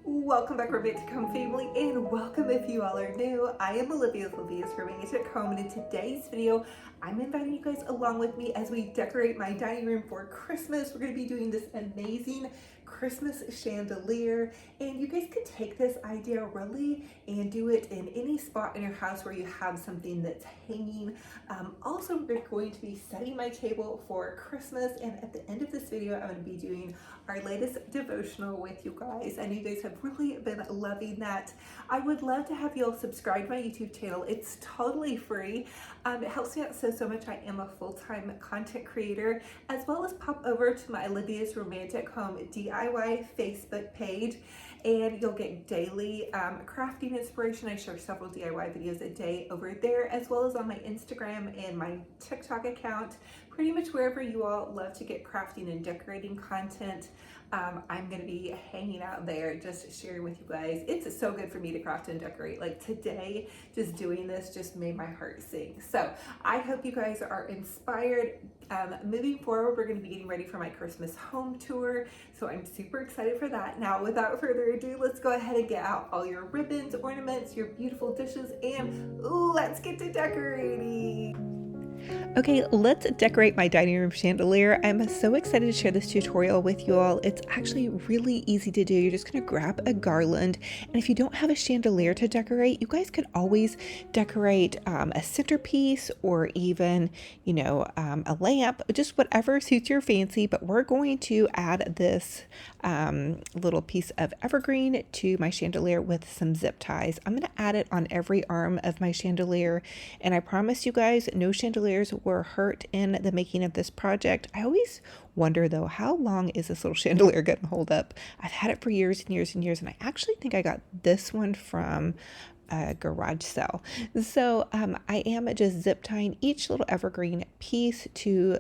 Welcome back, Romantic Home family, and welcome if you all are new. I am Olivia with Olivia's Romantic Home, and in today's video, I'm inviting you guys along with me as we decorate my dining room for Christmas. We're going to be doing this amazing Christmas chandelier, and you guys can take this idea really and do it in any spot in your house where you have something that's hanging. Also, we're going to be setting my table for Christmas, and at the end of this video, I'm going to be doing our latest devotional with you guys. I know you guys have really been loving that. I would love to have you all subscribe to my YouTube channel. It's totally free. It helps me out so much. I am a full-time content creator, as well as pop over to my Olivia's Romantic Home DIY Facebook page, and you'll get daily crafting inspiration. I share several DIY videos a day over there, as well as on my Instagram and my TikTok account. Pretty much wherever you all love to get crafting and decorating content, I'm going to be hanging out there, just sharing with you guys. It's so good for me to craft and decorate. Like today, just doing this just made my heart sing. So I hope you guys are inspired. Moving forward, we're going to be getting ready for my Christmas home tour. So I'm super excited for that. Now, without further ado, let's go ahead and get out all your ribbons, ornaments, your beautiful dishes, and let's get to decorating. Okay, let's decorate my dining room chandelier. I'm so excited to share this tutorial with you all. It's actually really easy to do. You're just gonna grab a garland, and if you don't have a chandelier to decorate, you guys could always decorate a centerpiece or even, a lamp, just whatever suits your fancy. But we're going to add this little piece of evergreen to my chandelier with some zip ties. I'm gonna add it on every arm of my chandelier, and I promise you guys, no chandeliers were hurt in the making of this project. I always wonder though, how long is this little chandelier going to hold up? I've had it for years and years and years, and I actually think I got this one from a garage sale. So I am just zip tying each little evergreen piece to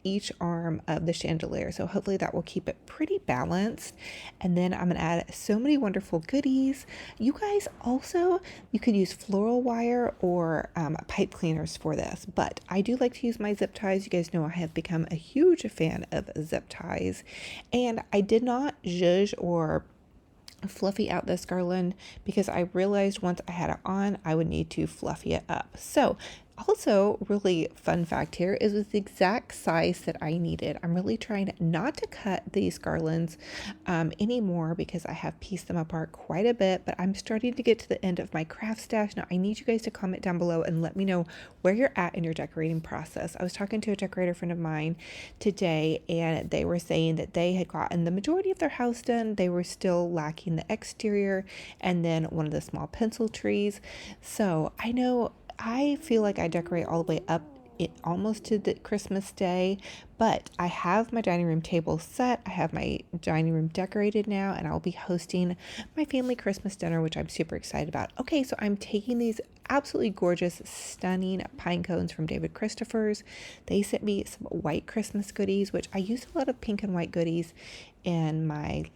each arm of the chandelier. So hopefully that will keep it pretty balanced. And then I'm gonna add so many wonderful goodies. You guys also, you could use floral wire or pipe cleaners for this, but I do like to use my zip ties. You guys know I have become a huge fan of zip ties, and I did not zhuzh or fluffy out this garland because I realized once I had it on, I would need to fluffy it up. So also, really fun fact here is with the exact size that I needed. I'm really trying not to cut these garlands anymore because I have pieced them apart quite a bit, but I'm starting to get to the end of my craft stash. Now, I need you guys to comment down below and let me know where you're at in your decorating process. I was talking to a decorator friend of mine today, and they were saying that they had gotten the majority of their house done. They were still lacking the exterior and then one of the small pencil trees. So I feel like I decorate all the way up almost to the Christmas day, but I have my dining room table set. I have my dining room decorated now, and I'll be hosting my family Christmas dinner, which I'm super excited about. Okay, so I'm taking these absolutely gorgeous, stunning pine cones from David Christopher's. They sent me some white Christmas goodies, which I use a lot of pink and white goodies in my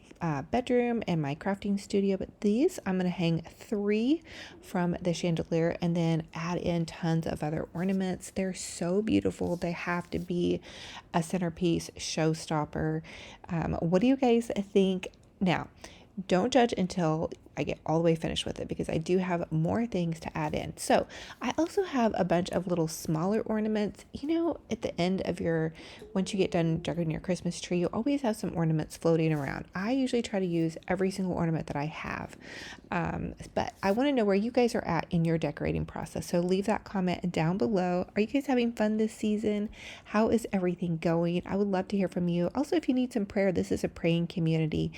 bedroom and my crafting studio, but these I'm going to hang 3 from the chandelier and then add in tons of other ornaments. They're so beautiful. They have to be a centerpiece, showstopper. What do you guys think? Now, don't judge until I get all the way finished with it, because I do have more things to add in. So I also have a bunch of little smaller ornaments. At the end of once you get done decorating your Christmas tree, you always have some ornaments floating around. I usually try to use every single ornament that I have. But I want to know where you guys are at in your decorating process. So leave that comment down below. Are you guys having fun this season? How is everything going? I would love to hear from you. Also, if you need some prayer, this is a praying community.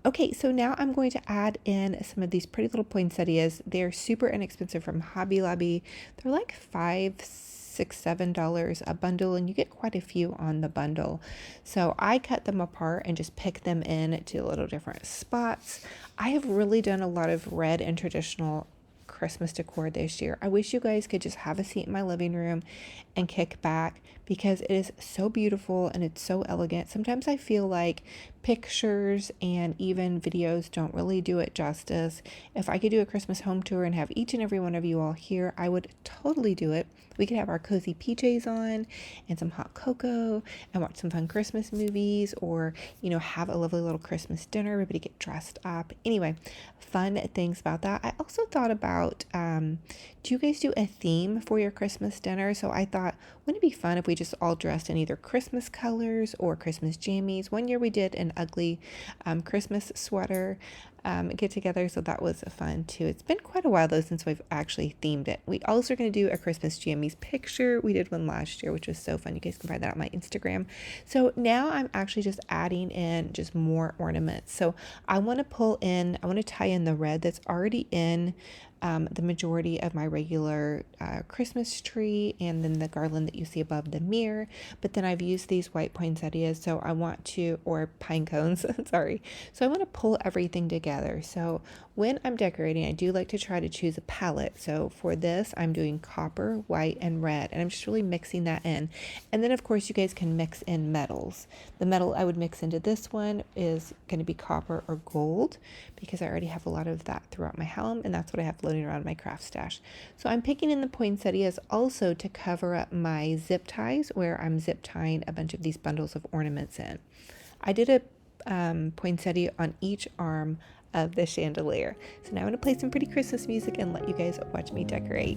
Okay, so now I'm going to add in some of these pretty little poinsettias. They're super inexpensive from Hobby Lobby. They're like $5, $6, $7 a bundle, and you get quite a few on the bundle. So I cut them apart and just pick them in to little different spots. I have really done a lot of red and traditional Christmas decor this year. I wish you guys could just have a seat in my living room and kick back, because it is so beautiful and it's so elegant. Sometimes I feel like pictures and even videos don't really do it justice. If I could do a Christmas home tour and have each and every one of you all here, I would totally do it. We could have our cozy PJs on and some hot cocoa and watch some fun Christmas movies, or, have a lovely little Christmas dinner. Everybody get dressed up. Anyway, fun things about that. I also thought about, do you guys do a theme for your Christmas dinner? So I thought, wouldn't it be fun if we just all dressed in either Christmas colors or Christmas jammies? One year we did an ugly Christmas sweater get together, so that was fun too. It's been quite a while though since we've actually themed it. We also are going to do a Christmas jammies picture. We did one last year, which was so fun. You guys can find that on my Instagram. So now I'm actually just adding in just more ornaments. So I want to tie in the red that's already in the majority of my regular Christmas tree, and then the garland that you see above the mirror. But then I've used these white poinsettias, so I want to, or pine cones, sorry. So I want to pull everything together. So when I'm decorating, I do like to try to choose a palette. So for this, I'm doing copper, white, and red, and I'm just really mixing that in. And then of course you guys can mix in metals. The metal I would mix into this one is going to be copper or gold, because I already have a lot of that throughout my home, and that's what I have floating around my craft stash. So I'm picking in the poinsettias also to cover up my zip ties, where I'm zip tying a bunch of these bundles of ornaments in. I did a poinsettia on each arm of the chandelier. So now I'm going to play some pretty Christmas music and let you guys watch me decorate.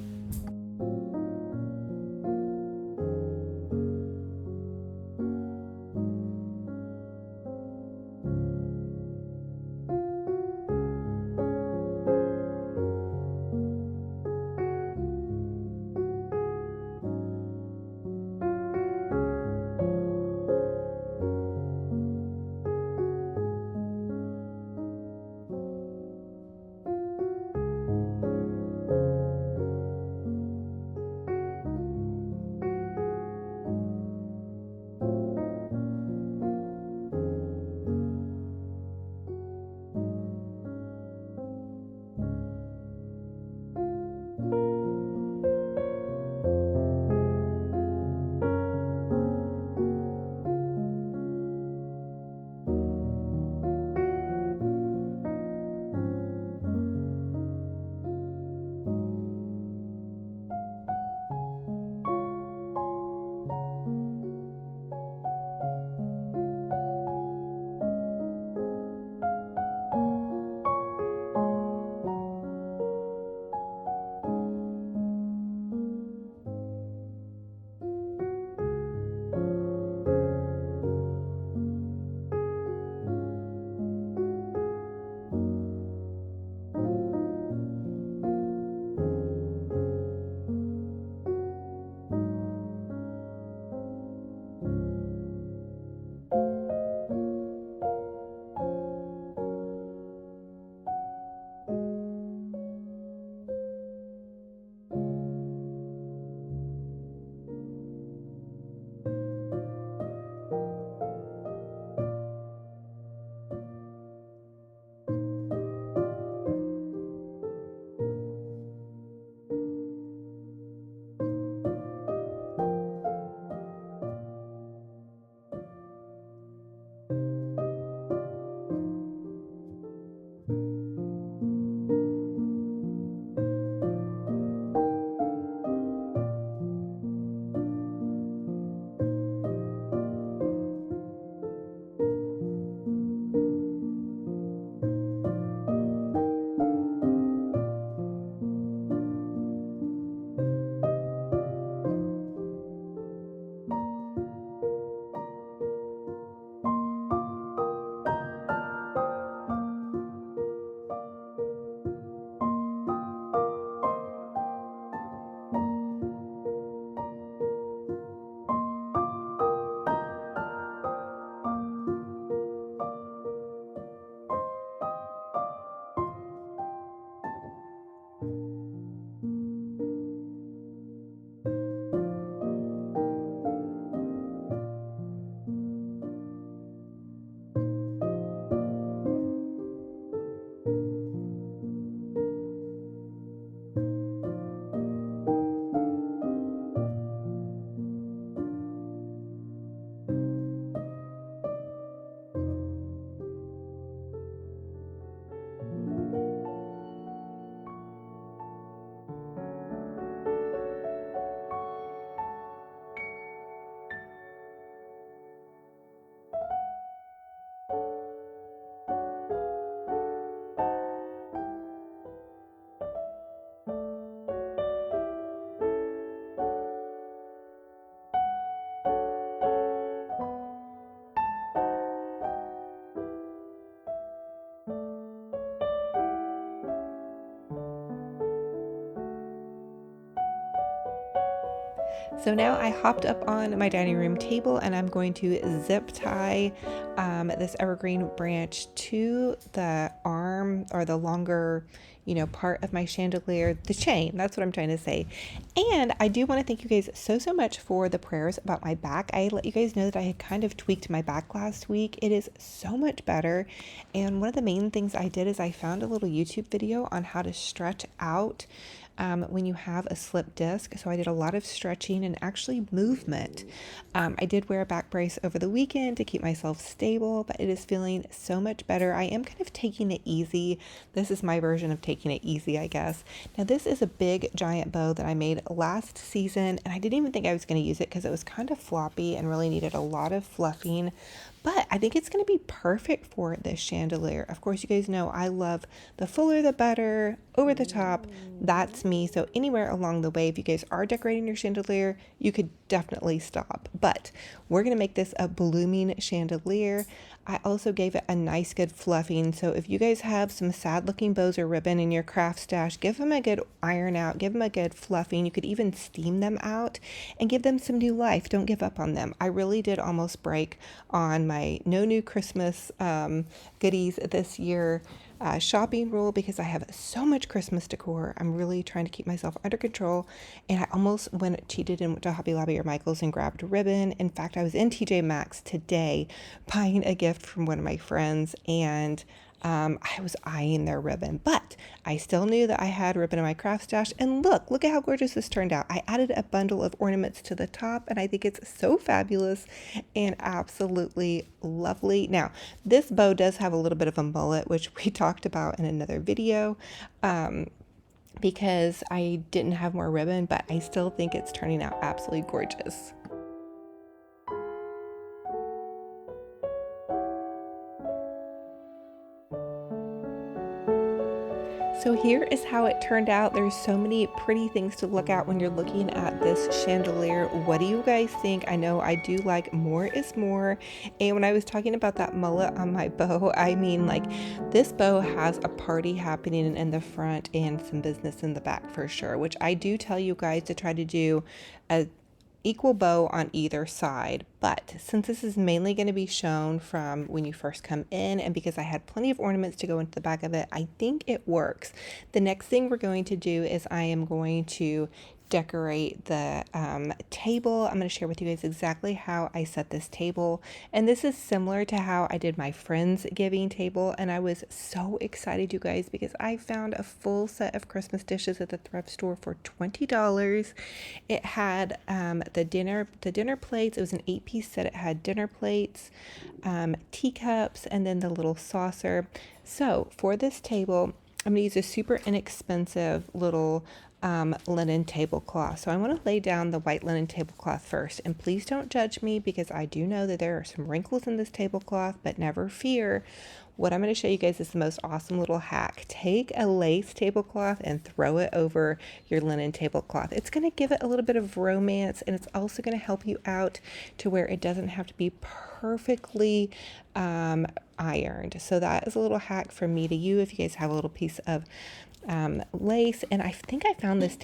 So now I hopped up on my dining room table and I'm going to zip tie this evergreen branch to the arm or the longer, part of my chandelier, the chain. That's what I'm trying to say. And I do want to thank you guys so much for the prayers about my back. I let you guys know that I had kind of tweaked my back last week. It is so much better. And one of the main things I did is I found a little YouTube video on how to stretch out when you have a slip disc. So I did a lot of stretching and actually movement. I did wear a back brace over the weekend to keep myself stable, but it is feeling so much better. I am kind of taking it easy. This is my version of taking it easy, I guess. Now this is a big giant bow that I made last season, and I didn't even think I was going to use it because it was kind of floppy and really needed a lot of fluffing. But I think it's going to be perfect for this chandelier. Of course, you guys know I love the fuller the better, over the top. That's me. So anywhere along the way, if you guys are decorating your chandelier, you could definitely stop. But we're going to make this a blooming chandelier. I also gave it a nice good fluffing. So if you guys have some sad looking bows or ribbon in your craft stash, give them a good iron out, give them a good fluffing. You could even steam them out and give them some new life. Don't give up on them. I really did almost break on my no new Christmas goodies this year shopping rule because I have so much Christmas decor. I'm really trying to keep myself under control, and I almost cheated and went to Hobby Lobby or Michael's and grabbed a ribbon. In fact, I was in TJ Maxx today buying a gift from one of my friends, and I was eyeing their ribbon, but I still knew that I had ribbon in my craft stash. And look at how gorgeous this turned out. I added a bundle of ornaments to the top, and I think it's so fabulous and absolutely lovely. Now, this bow does have a little bit of a mullet, which we talked about in another video. Because I didn't have more ribbon, but I still think it's turning out absolutely gorgeous. So here is how it turned out. There's so many pretty things to look at when you're looking at this chandelier. What do you guys think? I know I do like more is more. And when I was talking about that mullet on my bow, I mean like this bow has a party happening in the front and some business in the back for sure, which I do tell you guys to try to do a equal bow on either side. But since this is mainly going to be shown from when you first come in, and because I had plenty of ornaments to go into the back of it, I think it works. The next thing we're going to do is I am going to decorate the table. I'm going to share with you guys exactly how I set this table, and this is similar to how I did my friend's giving table. And I was so excited, you guys, because I found a full set of Christmas dishes at the thrift store for $20. It had the dinner plates. It was an 8-piece set. It had dinner plates, teacups, and then the little saucer. So for this table, I'm going to use a super inexpensive little linen tablecloth. So I want to lay down the white linen tablecloth first. And please don't judge me because I do know that there are some wrinkles in this tablecloth, but never fear. What I'm going to show you guys is the most awesome little hack. Take a lace tablecloth and throw it over your linen tablecloth. It's going to give it a little bit of romance, and it's also going to help you out to where it doesn't have to be perfectly ironed. So that is a little hack from me to you if you guys have a little piece of lace. And I think I found this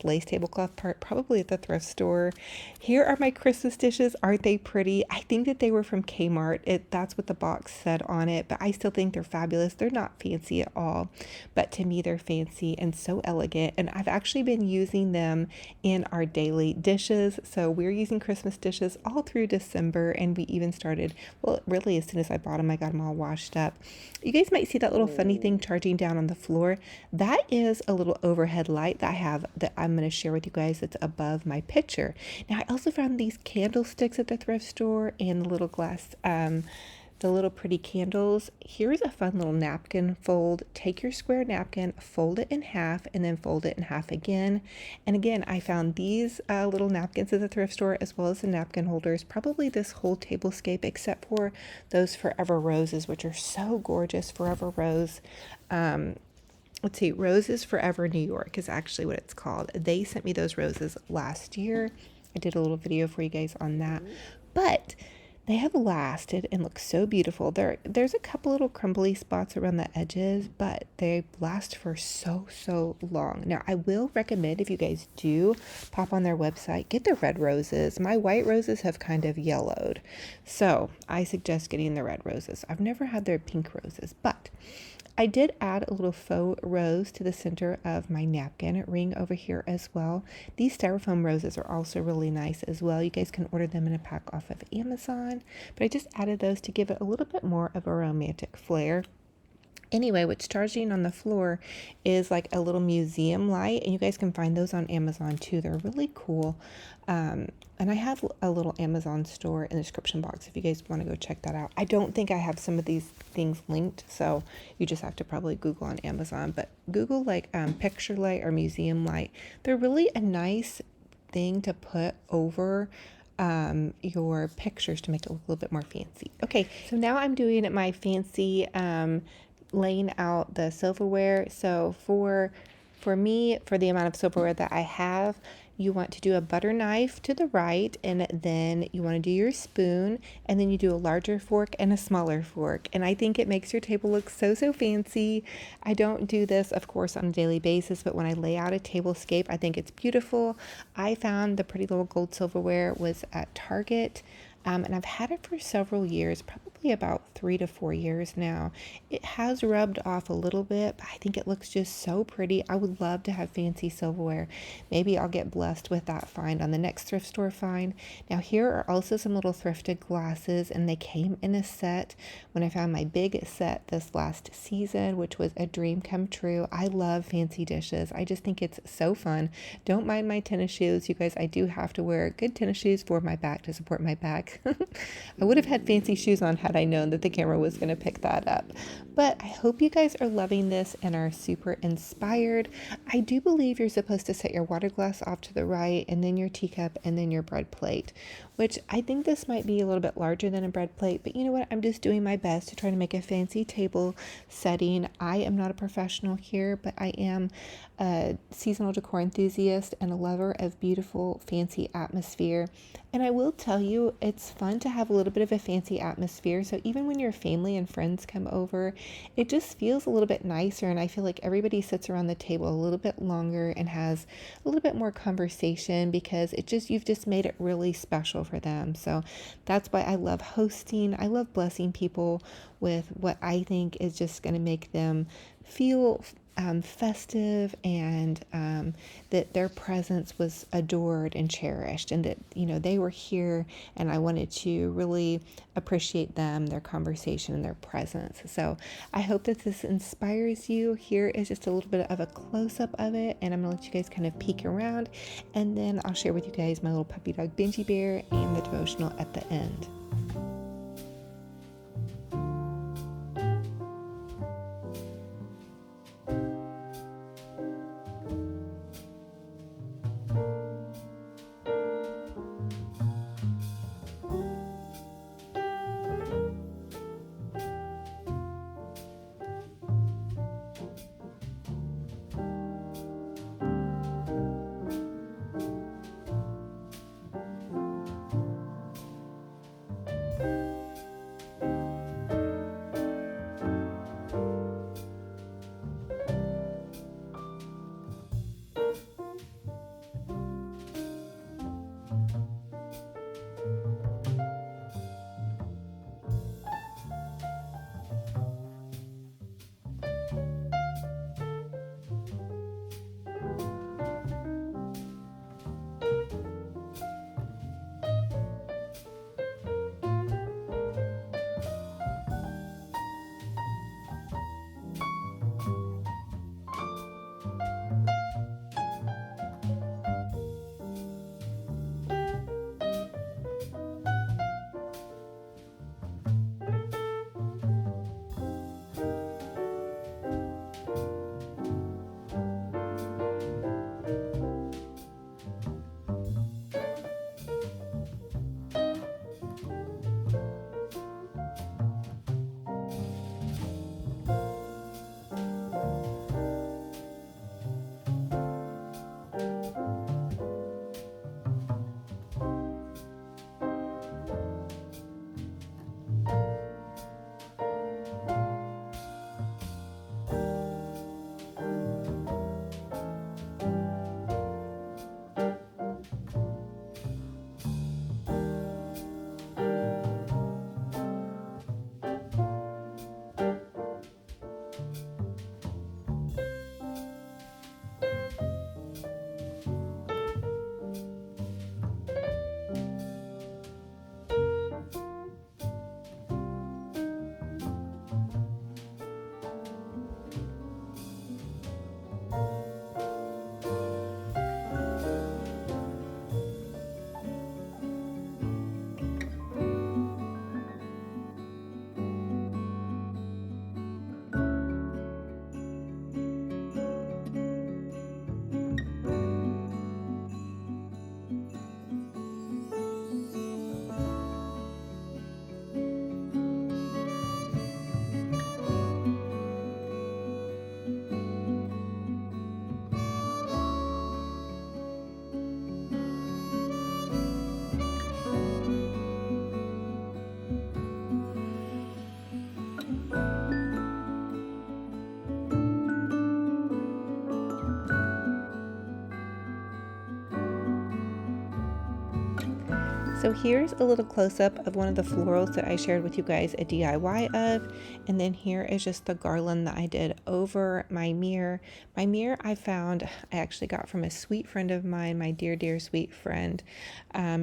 lace tablecloth part probably at the thrift store. Here are my Christmas dishes. Aren't they pretty? I think that they were from Kmart. That's what the box said on it, but I still think they're fabulous. They're not fancy at all, but to me they're fancy and so elegant. And I've actually been using them in our daily dishes. So we're using Christmas dishes all through December, and we even started, well, really as soon as I bought them, I got them all washed up. You guys might see that little funny thing charging down on the floor. That is a little overhead light that I have that I'm going to share with you guys that's above my picture. Now, I also found these candlesticks at the thrift store and the little glass, the little pretty candles. Here's a fun little napkin fold. Take your square napkin, fold it in half, and then fold it in half again. And again, I found these little napkins at the thrift store as well as the napkin holders, probably this whole tablescape except for those Forever Roses, which are so gorgeous. Forever Rose. Let's see, Roses Forever New York is actually what it's called. They sent me those roses last year. I did a little video for you guys on that. But They have lasted and look so beautiful. There's a couple little crumbly spots around the edges, but they last for so long. Now, I will recommend, if you guys do pop on their website, get the red roses. My white roses have kind of yellowed, so I suggest getting the red roses. I've never had their pink roses, but I did add a little faux rose to the center of my napkin ring over here as well. These styrofoam roses are also really nice as well. You guys can order them in a pack off of Amazon, but I just added those to give it a little bit more of a romantic flair. Anyway, what's charging on the floor is like a little museum light, and you guys can find those on Amazon too. They're really cool. And I have a little Amazon store in the description box if you guys want to go check that out. I don't think I have some of these things linked, so you just have to probably Google on Amazon. But Google like picture light or museum light. They're really a nice thing to put over your pictures to make it look a little bit more fancy. Okay, so now I'm doing my fancy laying out the silverware. So for me, for the amount of silverware that I have, you want to do a butter knife to the right, and then you want to do your spoon, and then you do a larger fork and a smaller fork. And I think it makes your table look so fancy. I don't do this, of course, on a daily basis, but when I lay out a tablescape, I think it's beautiful. I found the pretty little gold silverware was at Target. And I've had it for several years, probably about 3 to 4 years now. It has rubbed off a little bit, but I think it looks just so pretty. I would love to have fancy silverware. Maybe I'll get blessed with that find on the next thrift store find. Now here are also some little thrifted glasses, and they came in a set when I found my big set this last season, which was a dream come true. I love fancy dishes. I just think it's so fun. Don't mind my tennis shoes. You guys, I do have to wear good tennis shoes for my back to support my back. I would have had fancy shoes on had I known that the camera was going to pick that up. But I hope you guys are loving this and are super inspired. I do believe you're supposed to set your water glass off to the right, and then your teacup, and then your bread plate, which I think this might be a little bit larger than a bread plate, but you know what? I'm just doing my best to try to make a fancy table setting. I am not a professional here, but I am a seasonal decor enthusiast and a lover of beautiful, fancy atmosphere. And I will tell you, it's fun to have a little bit of a fancy atmosphere. So even when your family and friends come over, it just feels a little bit nicer. And I feel like everybody sits around the table a little bit longer and has a little bit more conversation because you've just made it really special for them. So that's why I love hosting. I love blessing people with what I think is just going to make them feel festive, and that their presence was adored and cherished, and that, you know, they were here and I wanted to really appreciate them, their conversation, and their presence. So I hope that this inspires you. Here is just a little bit of a close-up of it, and I'm gonna let you guys kind of peek around, and then I'll share with you guys my little puppy dog Benji Bear and the devotional at the end. So here's a little close-up of one of the florals that I shared with you guys a DIY of, and then here is just the garland that I did over my mirror. My mirror I found I actually got from a sweet friend of mine, my dear sweet friend.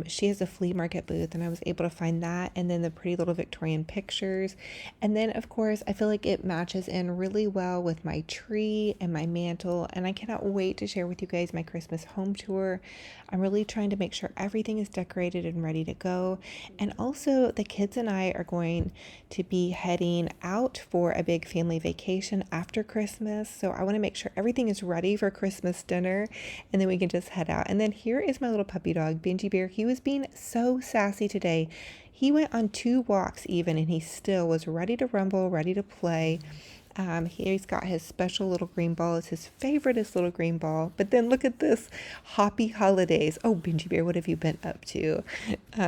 She has a flea market booth, and I was able to find that, and then the pretty little Victorian pictures. And then of course I feel like it matches in really well with my tree and my mantle, and I cannot wait to share with you guys my Christmas home tour. I'm really trying to make sure everything is decorated and ready to go. And also, the kids and I are going to be heading out for a big family vacation after Christmas. So I want to make sure everything is ready for Christmas dinner, and then we can just head out. And then here is my little puppy dog, Benji Bear. He was being so sassy today. He went on 2 walks even, and he still was ready to rumble, ready to play. He's got his special little green ball. It's his favoriteest little green ball. But then look at this, Hoppy Holidays. Oh, Benji Bear, what have you been up to?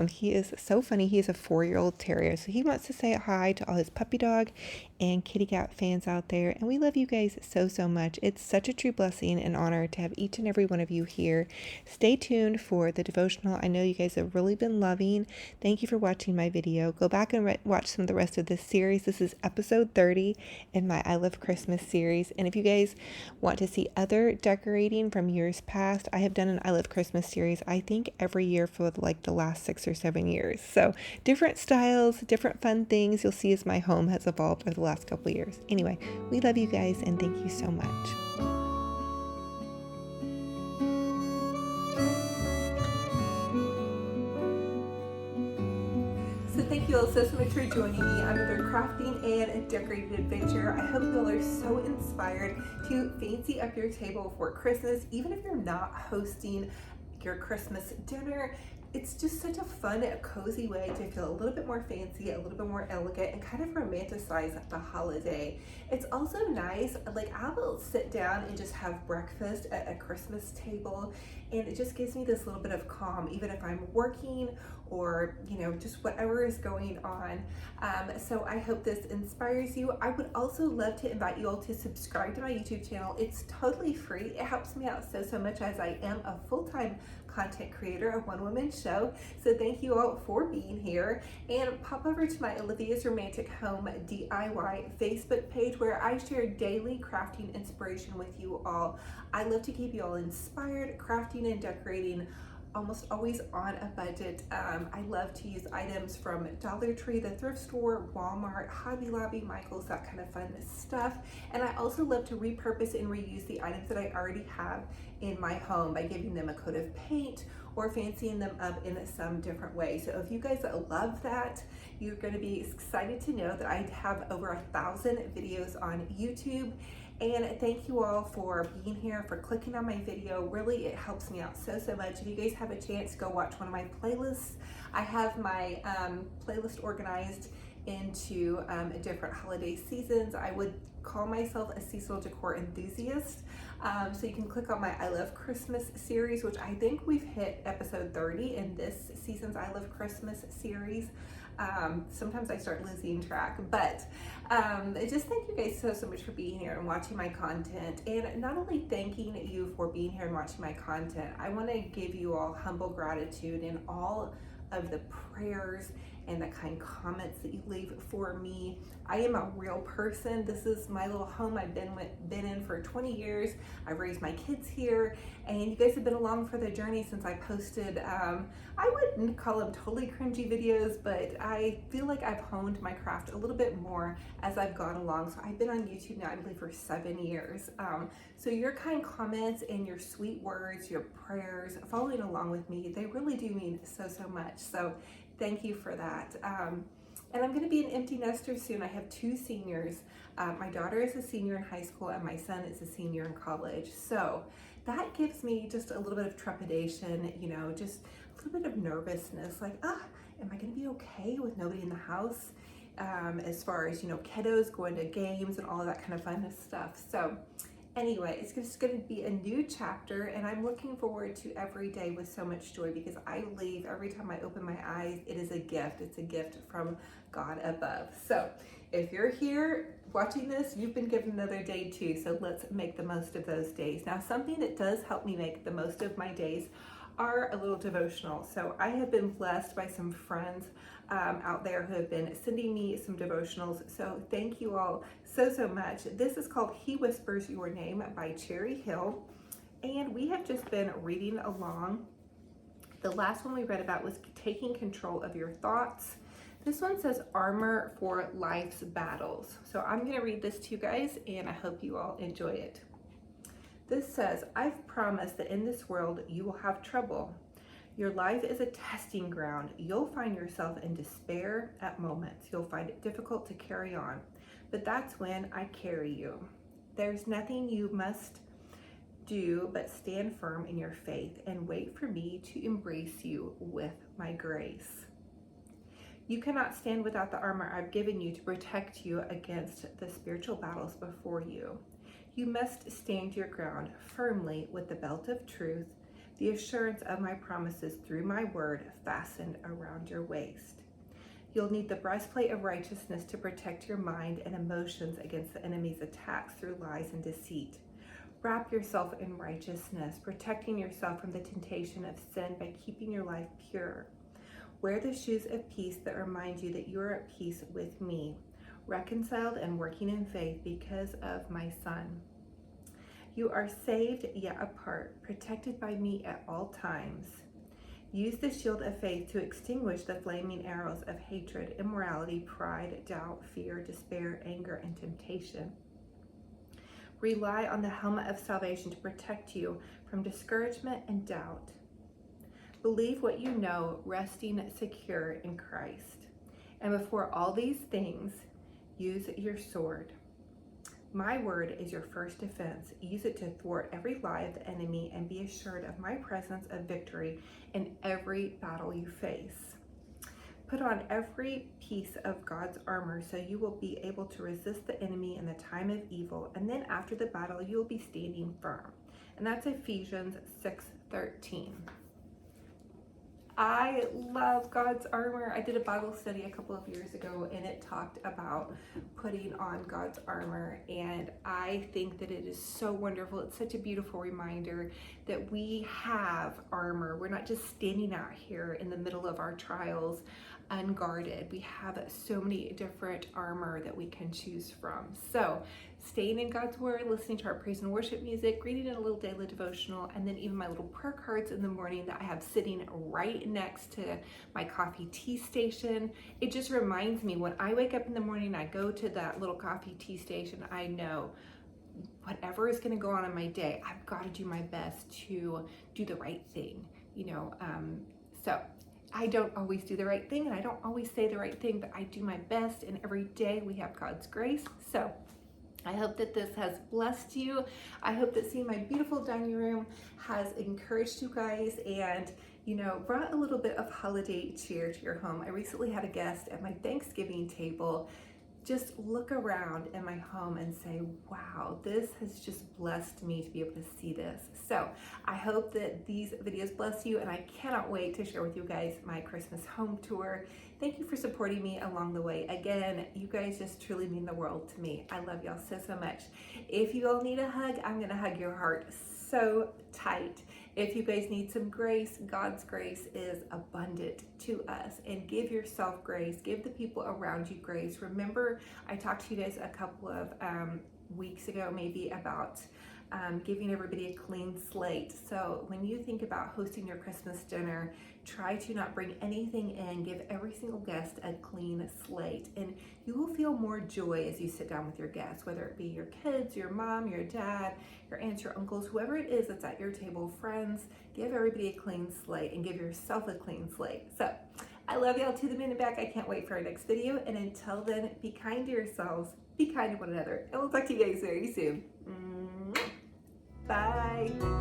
He is so funny. He is a 4-year-old terrier, so he wants to say hi to all his puppy dog and kitty cat fans out there. And we love you guys so much. It's such a true blessing and honor to have each and every one of you here. Stay tuned for the devotional. I know you guys have really been loving. Thank you for watching my video. Go back and watch some of the rest of this series. This is episode 30 in my I Love Christmas series. And if you guys want to see other decorating from years past, I have done an I Love Christmas series, I think every year for like the last 6 or 7 years. So different styles, different fun things you'll see as my home has evolved over the last couple of years. Anyway, we love you guys and thank you so much. So thank you all so much for joining me on another crafting and decorating adventure. I hope you all are so inspired to fancy up your table for Christmas, even if you're not hosting your Christmas dinner. It's just such a fun, cozy way to feel a little bit more fancy, a little bit more elegant, and kind of romanticize the holiday. It's also nice, like I will sit down and just have breakfast at a Christmas table, and it just gives me this little bit of calm, even if I'm working or, you know, just whatever is going on. So I hope this inspires you. I would also love to invite you all to subscribe to my YouTube channel. It's totally free. It helps me out so much, as I am a full-time content creator, a one-woman show. So thank you all for being here, and pop over to my Olivia's Romantic Home DIY Facebook page, where I share daily crafting inspiration with you all. I love to keep you all inspired, crafting and decorating, almost always on a budget. I love to use items from Dollar Tree, the thrift store, Walmart, Hobby Lobby, Michael's, that kind of fun stuff. And I also love to repurpose and reuse the items that I already have in my home by giving them a coat of paint or fancying them up in some different way. So if you guys love that, you're going to be excited to know that I have over 1,000 videos on YouTube. And thank you all for being here, for clicking on my video. Really, it helps me out so much. If you guys have a chance, go watch one of my playlists. I have my playlist organized into different holiday seasons. I would call myself a seasonal decor enthusiast. So you can click on my I Love Christmas series, which I think we've hit episode 30 in this season's I Love Christmas series. Sometimes I start losing track, but just thank you guys so much for being here and watching my content. And not only thanking you for being here and watching my content, I want to give you all humble gratitude in all of the prayers and the kind comments that you leave for me. I am a real person. This is my little home I've been in for 20 years. I've raised my kids here, and you guys have been along for the journey since I posted, I wouldn't call them totally cringy videos, but I feel like I've honed my craft a little bit more as I've gone along. So I've been on YouTube now, I believe, for 7 years. So your kind comments and your sweet words, your prayers, following along with me, they really do mean so much. So thank you for that. And I'm going to be an empty nester soon. I have 2 seniors. My daughter is a senior in high school, and my son is a senior in college. So that gives me just a little bit of trepidation, you know, just a little bit of nervousness, like, am I going to be okay with nobody in the house? As far as, you know, kiddos going to games and all of that kind of fun stuff. So anyway, it's just going to be a new chapter, and I'm looking forward to every day with so much joy, because I believe every time I open my eyes, it is a gift. It's a gift from God above. So if you're here watching this, you've been given another day too. So let's make the most of those days. Now, something that does help me make the most of my days are a little devotional. So I have been blessed by some friends out there who have been sending me some devotionals. So thank you all so much. This is called He Whispers Your Name by Cherry Hill. And we have just been reading along. The last one we read about was taking control of your thoughts. This one says armor for life's battles. So I'm going to read this to you guys, and I hope you all enjoy it. This says, I've promised that in this world you will have trouble. Your life is a testing ground. You'll find yourself in despair at moments. You'll find it difficult to carry on, but that's when I carry you. There's nothing you must do but stand firm in your faith and wait for me to embrace you with my grace. You cannot stand without the armor I've given you to protect you against the spiritual battles before you. You must stand your ground firmly with the belt of truth, the assurance of my promises through my word fastened around your waist. You'll need the breastplate of righteousness to protect your mind and emotions against the enemy's attacks through lies and deceit. Wrap yourself in righteousness, protecting yourself from the temptation of sin by keeping your life pure. Wear the shoes of peace that remind you that you are at peace with me, reconciled and working in faith because of my Son. You are saved yet apart, protected by me at all times. Use the shield of faith to extinguish the flaming arrows of hatred, immorality, pride, doubt, fear, despair, anger, and temptation. Rely on the helmet of salvation to protect you from discouragement and doubt. Believe what you know, resting secure in Christ. And before all these things, use your sword. My word is your first defense. Use it to thwart every lie of the enemy and be assured of my presence of victory in every battle you face. Put on every piece of God's armor so you will be able to resist the enemy in the time of evil, and then after the battle you will be standing firm. And that's Ephesians 6:13. I love God's armor. I did a Bible study a couple of years ago and it talked about putting on God's armor, and I think that it is so wonderful. It's such a beautiful reminder that we have armor. We're not just standing out here in the middle of our trials unguarded. We have so many different armor that we can choose from. So staying in God's word, listening to our praise and worship music, reading a little daily devotional, and then even my little prayer cards in the morning that I have sitting right next to my coffee tea station. It just reminds me when I wake up in the morning, I go to that little coffee tea station, I know whatever is going to go on in my day, I've got to do my best to do the right thing, so I don't always do the right thing and I don't always say the right thing, but I do my best, and every day we have God's grace. So I hope that this has blessed you. I hope that seeing my beautiful dining room has encouraged you guys and, brought a little bit of holiday cheer to your home. I recently had a guest at my Thanksgiving table just look around in my home and say, wow, this has just blessed me to be able to see this. So I hope that these videos bless you, and I cannot wait to share with you guys my Christmas home tour. Thank you for supporting me along the way. Again, you guys just truly mean the world to me. I love y'all so much. If you all need a hug, I'm gonna hug your heart so tight. If you guys need some grace, God's grace is abundant to us, and give yourself grace. Give the people around you grace. Remember, I talked to you guys a couple of weeks ago maybe about giving everybody a clean slate. So when you think about hosting your Christmas dinner, try to not bring anything in. Give every single guest a clean slate, and you will feel more joy as you sit down with your guests, whether it be your kids, your mom, your dad, your aunts, your uncles, whoever it is that's at your table, friends. Give everybody a clean slate and give yourself a clean slate. So I love y'all to the moon and back. I can't wait for our next video, and until then, be kind to yourselves, be kind to one another, and we'll talk to you guys very soon. Bye.